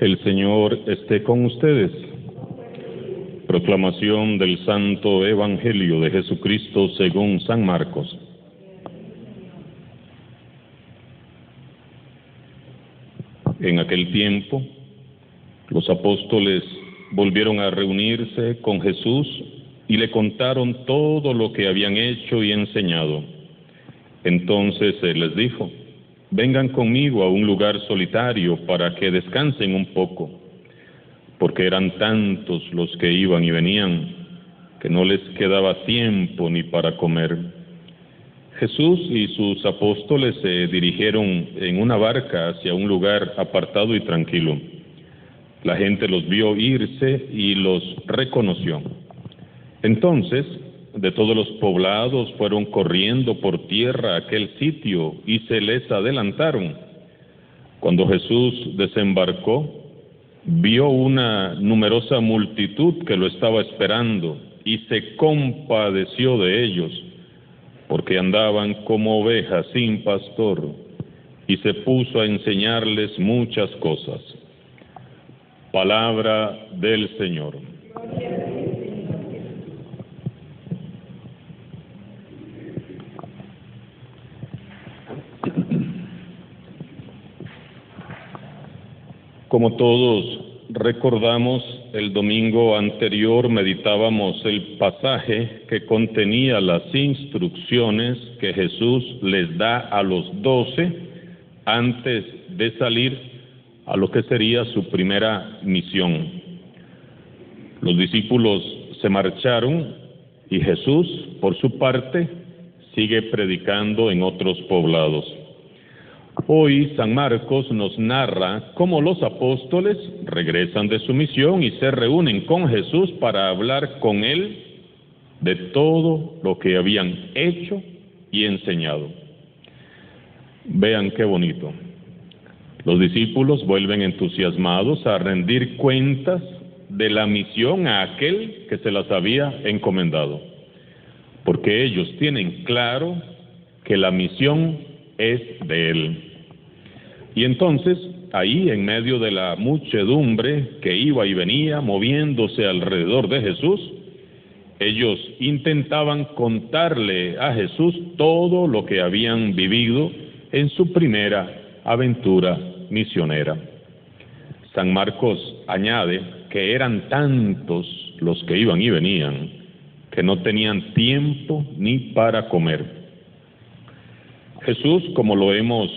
El Señor esté con ustedes. Proclamación del Santo Evangelio de Jesucristo según San Marcos. En aquel tiempo, los apóstoles volvieron a reunirse con Jesús y le contaron todo lo que habían hecho y enseñado. Entonces Él les dijo: vengan conmigo a un lugar solitario para que descansen un poco, porque eran tantos los que iban y venían, que no les quedaba tiempo ni para comer. Jesús y sus apóstoles se dirigieron en una barca hacia un lugar apartado y tranquilo. La gente los vio irse y los reconoció. Entonces, de todos los poblados fueron corriendo por tierra a aquel sitio y se les adelantaron. Cuando Jesús desembarcó, vio una numerosa multitud que lo estaba esperando y se compadeció de ellos, porque andaban como ovejas sin pastor, y se puso a enseñarles muchas cosas. Palabra del Señor. Como todos recordamos, el domingo anterior meditábamos el pasaje que contenía las instrucciones que Jesús les da a los 12 antes de salir a lo que sería su primera misión. Los discípulos se marcharon y Jesús, por su parte, sigue predicando en otros poblados. Hoy San Marcos nos narra cómo los apóstoles regresan de su misión y se reúnen con Jesús para hablar con Él de todo lo que habían hecho y enseñado. Vean qué bonito. Los discípulos vuelven entusiasmados a rendir cuentas de la misión a aquel que se las había encomendado, porque ellos tienen claro que la misión es de Él. Y entonces, ahí en medio de la muchedumbre que iba y venía moviéndose alrededor de Jesús, ellos intentaban contarle a Jesús todo lo que habían vivido en su primera aventura misionera. San Marcos añade que eran tantos los que iban y venían que no tenían tiempo ni para comer. Jesús, como lo hemos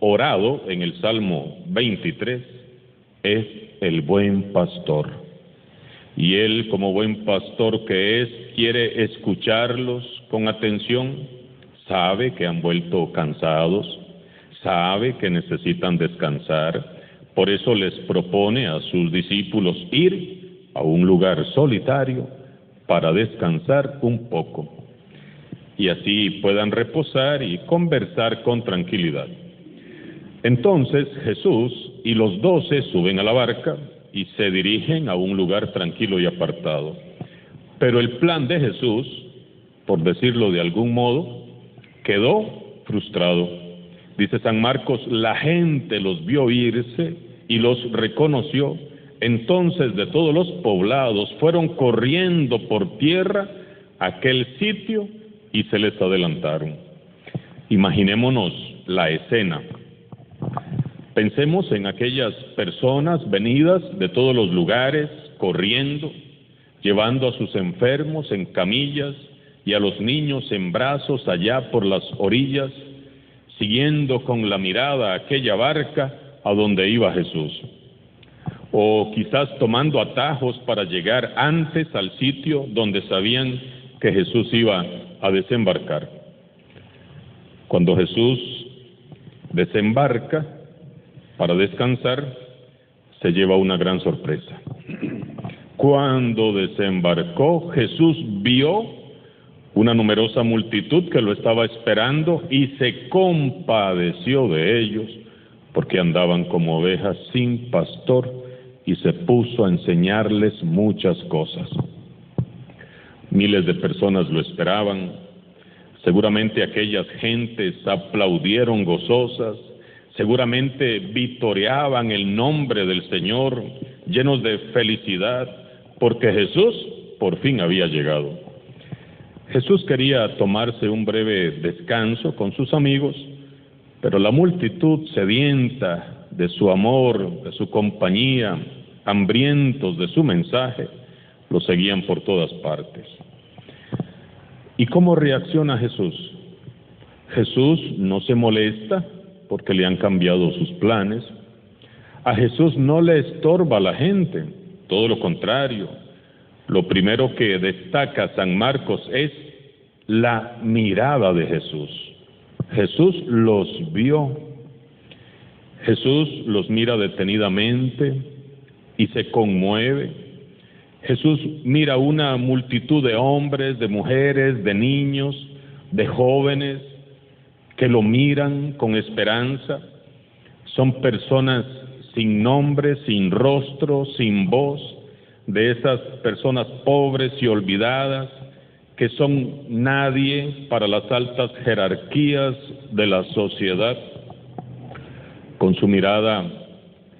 orado en el Salmo 23, es el buen pastor. Y Él, como buen pastor que es, quiere escucharlos con atención, sabe que han vuelto cansados, sabe que necesitan descansar, por eso les propone a sus discípulos ir a un lugar solitario para descansar un poco, y así puedan reposar y conversar con tranquilidad. Entonces Jesús y los 12 suben a la barca y se dirigen a un lugar tranquilo y apartado. Pero el plan de Jesús, por decirlo de algún modo, quedó frustrado. Dice San Marcos: la gente los vio irse y los reconoció. Entonces de todos los poblados fueron corriendo por tierra a aquel sitio y se les adelantaron. Imaginémonos la escena. Pensemos en aquellas personas venidas de todos los lugares, corriendo, llevando a sus enfermos en camillas y a los niños en brazos allá por las orillas, siguiendo con la mirada aquella barca a donde iba Jesús. O quizás tomando atajos para llegar antes al sitio donde sabían que Jesús iba a desembarcar. Cuando Jesús desembarca para descansar, se lleva una gran sorpresa. Cuando desembarcó, Jesús vio una numerosa multitud que lo estaba esperando y se compadeció de ellos, porque andaban como ovejas sin pastor, y se puso a enseñarles muchas cosas. Miles de personas lo esperaban. Seguramente aquellas gentes aplaudieron gozosas, Seguramente vitoreaban el nombre del Señor, llenos de felicidad, porque Jesús por fin había llegado. Jesús quería tomarse un breve descanso con sus amigos, pero la multitud sedienta de su amor, de su compañía, hambrientos de su mensaje, lo seguían por todas partes. ¿Y cómo reacciona Jesús? Jesús no se molesta porque le han cambiado sus planes. A Jesús no le estorba la gente, todo lo contrario. Lo primero que destaca San Marcos es la mirada de Jesús. Jesús los vio. Jesús los mira detenidamente y se conmueve. Jesús mira una multitud de hombres, de mujeres, de niños, de jóvenes que lo miran con esperanza. Son personas sin nombre, sin rostro, sin voz, de esas personas pobres y olvidadas que son nadie para las altas jerarquías de la sociedad. Con su mirada,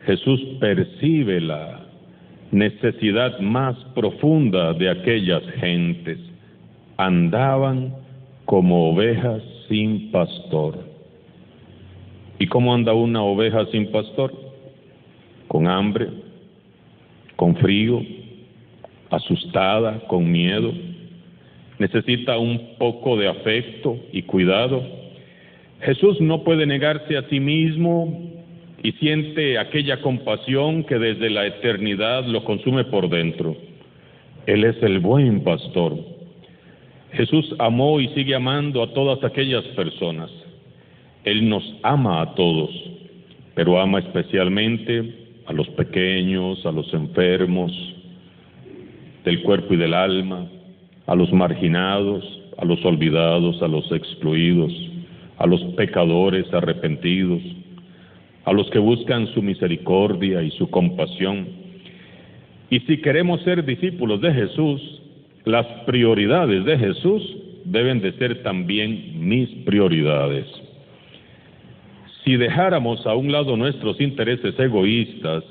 Jesús percibe la necesidad más profunda de aquellas gentes. Andaban como ovejas sin pastor. ¿Y cómo anda una oveja sin pastor? Con hambre, con frío, asustada, con miedo. Necesita un poco de afecto y cuidado. Jesús no puede negarse a sí mismo y siente aquella compasión que desde la eternidad lo consume por dentro. Él es el buen pastor. Jesús amó y sigue amando a todas aquellas personas. Él nos ama a todos, pero ama especialmente a los pequeños, a los enfermos del cuerpo y del alma, a los marginados, a los olvidados, a los excluidos, a los pecadores arrepentidos, a los que buscan su misericordia y su compasión. Y si queremos ser discípulos de Jesús, las prioridades de Jesús deben de ser también mis prioridades. Si dejáramos a un lado nuestros intereses egoístas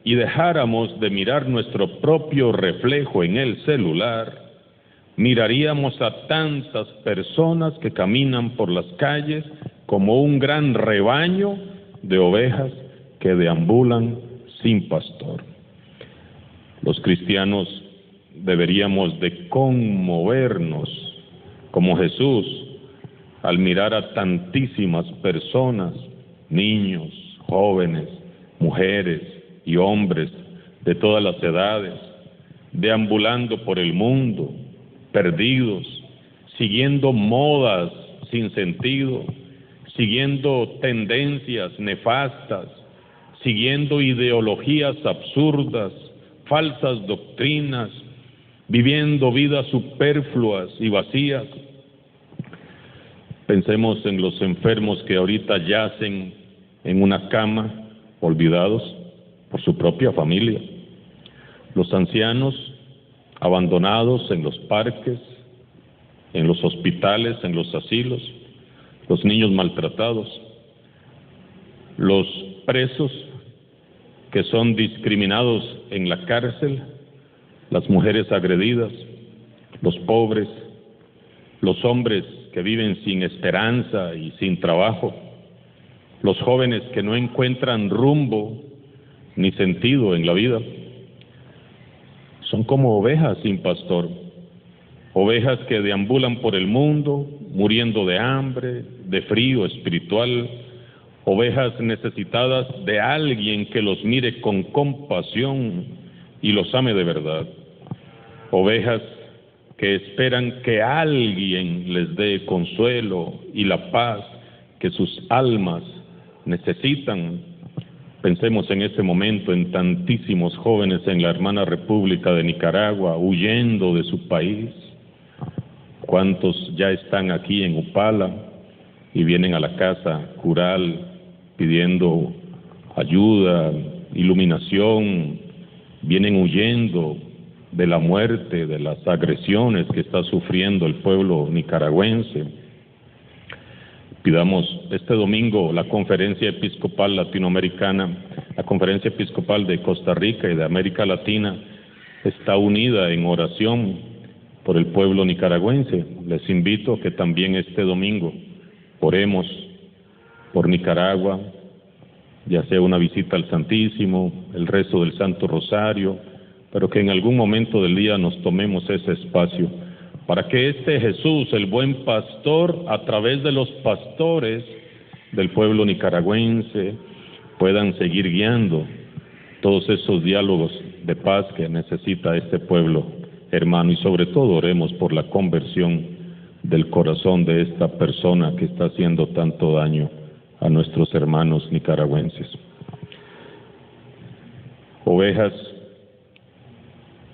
y dejáramos de mirar nuestro propio reflejo en el celular, miraríamos a tantas personas que caminan por las calles como un gran rebaño de ovejas que deambulan sin pastor. Los cristianos deberíamos de conmovernos como Jesús al mirar a tantísimas personas, niños, jóvenes, mujeres y hombres de todas las edades, deambulando por el mundo, perdidos, siguiendo modas sin sentido, siguiendo tendencias nefastas, siguiendo ideologías absurdas, falsas doctrinas, viviendo vidas superfluas y vacías. Pensemos en los enfermos que ahorita yacen en una cama, olvidados por su propia familia, los ancianos abandonados en los parques, en los hospitales, en los asilos, los niños maltratados, los presos que son discriminados en la cárcel, las mujeres agredidas, los pobres, los hombres que viven sin esperanza y sin trabajo, los jóvenes que no encuentran rumbo ni sentido en la vida. Son como ovejas sin pastor, ovejas que deambulan por el mundo, muriendo de hambre, de frío espiritual, ovejas necesitadas de alguien que los mire con compasión y los ame de verdad, ovejas que esperan que alguien les dé consuelo y la paz que sus almas necesitan. Pensemos en este momento en tantísimos jóvenes en la hermana República de Nicaragua huyendo de su país. ¿Cuántos ya están aquí en Upala y vienen a la casa cural pidiendo ayuda, iluminación? Vienen huyendo de la muerte, de las agresiones que está sufriendo el pueblo nicaragüense. Pidamos este domingo la Conferencia Episcopal Latinoamericana, la Conferencia Episcopal de Costa Rica y de América Latina, está unida en oración por el pueblo nicaragüense. Les invito a que también este domingo oremos por Nicaragua, ya sea una visita al Santísimo, el rezo del Santo Rosario, pero que en algún momento del día nos tomemos ese espacio para que este Jesús, el buen pastor, a través de los pastores del pueblo nicaragüense, puedan seguir guiando todos esos diálogos de paz que necesita este pueblo hermano, y sobre todo oremos por la conversión del corazón de esta persona que está haciendo tanto daño a nuestros hermanos nicaragüenses. Ovejas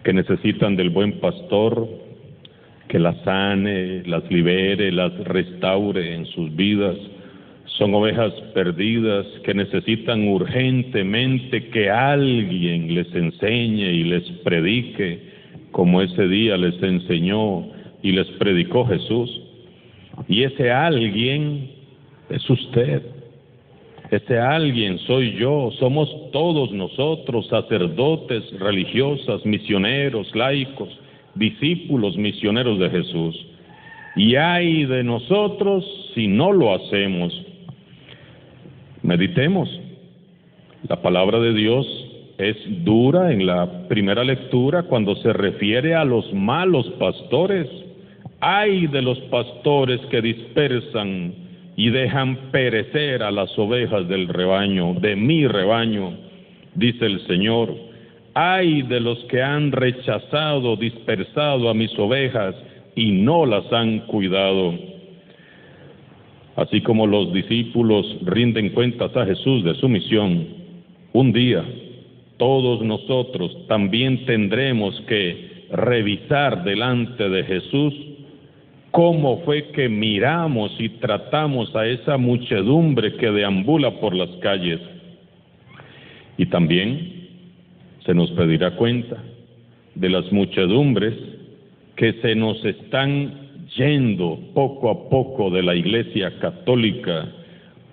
que necesitan del buen pastor, que las sane, las libere, las restaure en sus vidas. Son ovejas perdidas que necesitan urgentemente que alguien les enseñe y les predique, como ese día les enseñó y les predicó Jesús. Y ese alguien es usted. Ese alguien soy yo, somos todos nosotros, sacerdotes, religiosas, misioneros, laicos, discípulos misioneros de Jesús. Y ay de nosotros si no lo hacemos. Meditemos. La palabra de Dios es dura en la primera lectura cuando se refiere a los malos pastores. Ay de los pastores que dispersan y dejan perecer a las ovejas del rebaño, de mi rebaño, dice el Señor. Ay de los que han rechazado, dispersado a mis ovejas y no las han cuidado. Así como los discípulos rinden cuentas a Jesús de su misión, un día todos nosotros también tendremos que revisar delante de Jesús cómo fue que miramos y tratamos a esa muchedumbre que deambula por las calles. Y también se nos pedirá cuenta de las muchedumbres que se nos están yendo poco a poco de la Iglesia Católica,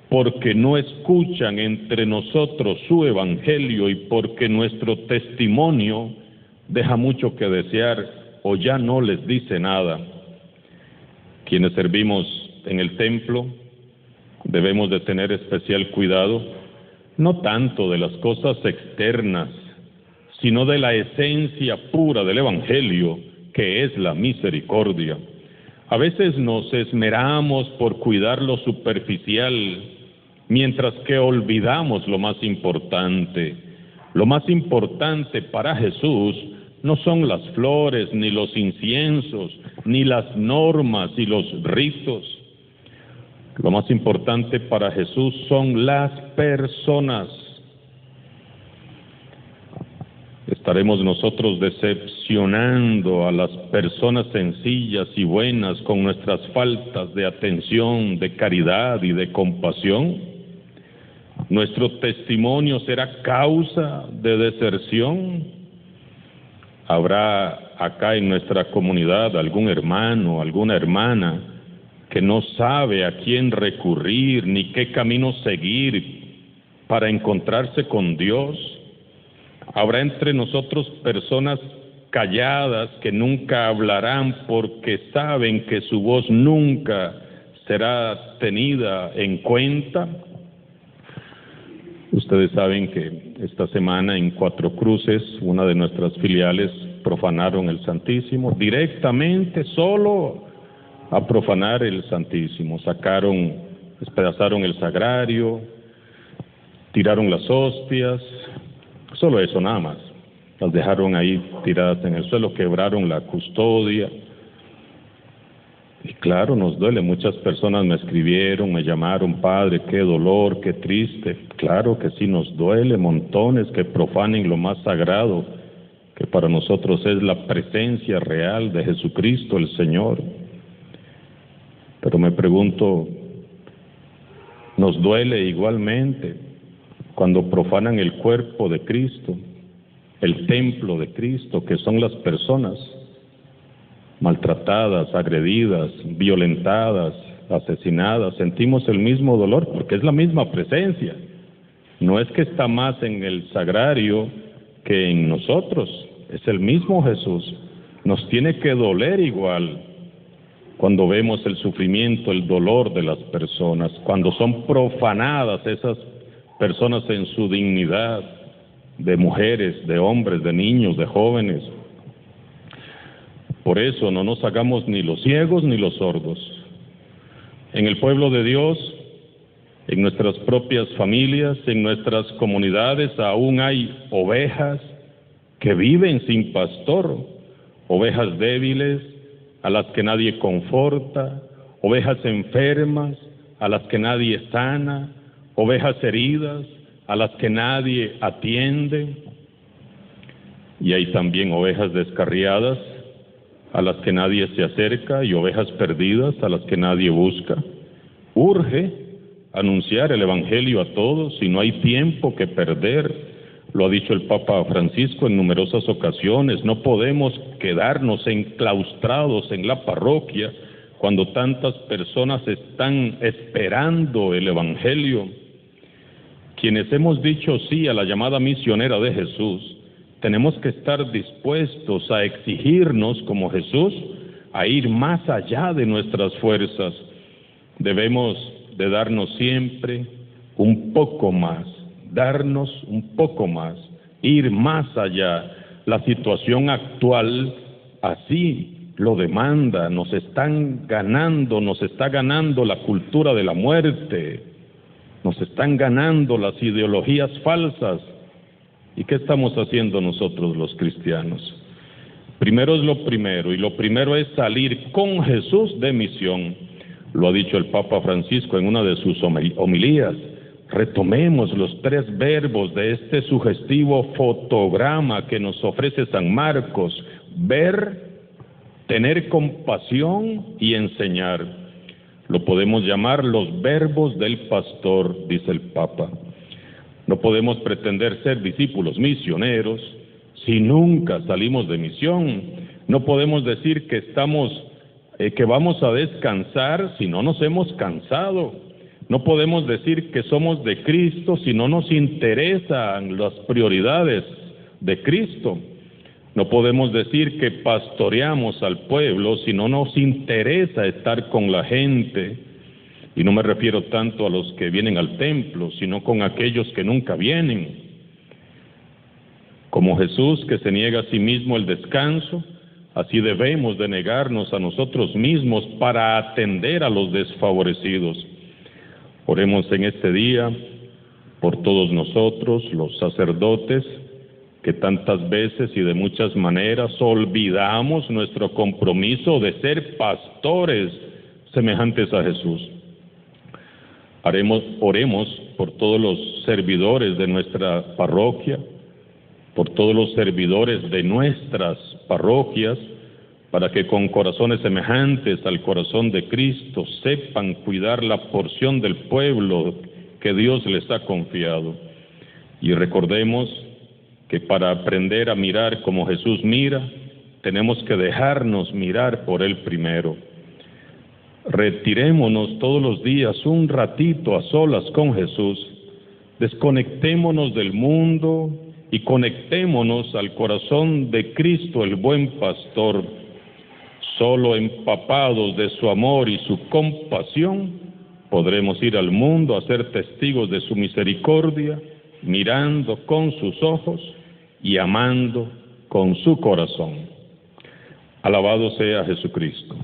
porque no escuchan entre nosotros su evangelio y porque nuestro testimonio deja mucho que desear o ya no les dice nada. Quienes servimos en el templo debemos de tener especial cuidado, no tanto de las cosas externas, sino de la esencia pura del evangelio, que es la misericordia. A veces nos esmeramos por cuidar lo superficial, mientras que olvidamos lo más importante. Lo más importante para Jesús no son las flores, ni los inciensos, ni las normas y los ritos. Lo más importante para Jesús son las personas. ¿Estaremos nosotros decepcionando a las personas sencillas y buenas con nuestras faltas de atención, de caridad y de compasión? ¿Nuestro testimonio será causa de deserción? ¿Habrá acá en nuestra comunidad algún hermano, alguna hermana que no sabe a quién recurrir ni qué camino seguir para encontrarse con Dios? Habrá entre nosotros personas calladas que nunca hablarán porque saben que su voz nunca será tenida en cuenta. Ustedes saben que esta semana en Cuatro Cruces, una de nuestras filiales, profanaron el Santísimo, directamente solo a profanar el Santísimo. Despedazaron el sagrario, tiraron las hostias, solo eso, nada más. Las dejaron ahí tiradas en el suelo, quebraron la custodia. Y claro, nos duele. Muchas personas me escribieron, me llamaron: padre, qué dolor, qué triste. Claro que sí nos duele, montones que profanen lo más sagrado, que para nosotros es la presencia real de Jesucristo el Señor. Pero me pregunto, ¿nos duele igualmente cuando profanan el cuerpo de Cristo, el templo de Cristo, que son las personas maltratadas, agredidas, violentadas, asesinadas, sentimos el mismo dolor porque es la misma presencia. No es que está más en el sagrario que en nosotros, es el mismo Jesús. Nos tiene que doler igual cuando vemos el sufrimiento, el dolor de las personas, cuando son profanadas esas personas en su dignidad, de mujeres, de hombres, de niños, de jóvenes. Por eso no nos hagamos ni los ciegos ni los sordos. En el pueblo de Dios, en nuestras propias familias, en nuestras comunidades, aún hay ovejas que viven sin pastor, ovejas débiles a las que nadie conforta, ovejas enfermas a las que nadie sana, ovejas heridas a las que nadie atiende, y hay también ovejas descarriadas a las que nadie se acerca y ovejas perdidas a las que nadie busca. Urge anunciar el Evangelio a todos y no hay tiempo que perder. Lo ha dicho el Papa Francisco en numerosas ocasiones. No podemos quedarnos enclaustrados en la parroquia cuando tantas personas están esperando el Evangelio. Quienes hemos dicho sí a la llamada misionera de Jesús, tenemos que estar dispuestos a exigirnos como Jesús, a ir más allá de nuestras fuerzas. Debemos de darnos siempre un poco más, darnos un poco más, ir más allá. La situación actual así lo demanda, nos está ganando la cultura de la muerte, nos están ganando las ideologías falsas. ¿Y qué estamos haciendo nosotros los cristianos? Primero es lo primero, y lo primero es salir con Jesús de misión. Lo ha dicho el Papa Francisco en una de sus homilías. Retomemos los 3 verbos de este sugestivo fotograma que nos ofrece San Marcos: ver, tener compasión y enseñar. Lo podemos llamar los verbos del pastor, dice el Papa. No podemos pretender ser discípulos misioneros si nunca salimos de misión. No podemos decir que que vamos a descansar si no nos hemos cansado. No podemos decir que somos de Cristo si no nos interesan las prioridades de Cristo. No podemos decir que pastoreamos al pueblo si no nos interesa estar con la gente. Y no me refiero tanto a los que vienen al templo, sino con aquellos que nunca vienen. Como Jesús, que se niega a sí mismo el descanso, así debemos de negarnos a nosotros mismos para atender a los desfavorecidos. Oremos en este día por todos nosotros, los sacerdotes, que tantas veces y de muchas maneras olvidamos nuestro compromiso de ser pastores semejantes a Jesús. Oremos por todos los servidores de nuestra parroquia, por todos los servidores de nuestras parroquias, para que con corazones semejantes al corazón de Cristo sepan cuidar la porción del pueblo que Dios les ha confiado. Y recordemos que para aprender a mirar como Jesús mira, tenemos que dejarnos mirar por Él primero. Retirémonos todos los días un ratito a solas con Jesús, desconectémonos del mundo y conectémonos al corazón de Cristo, el buen pastor. Solo empapados de su amor y su compasión, podremos ir al mundo a ser testigos de su misericordia, mirando con sus ojos y amando con su corazón. Alabado sea Jesucristo.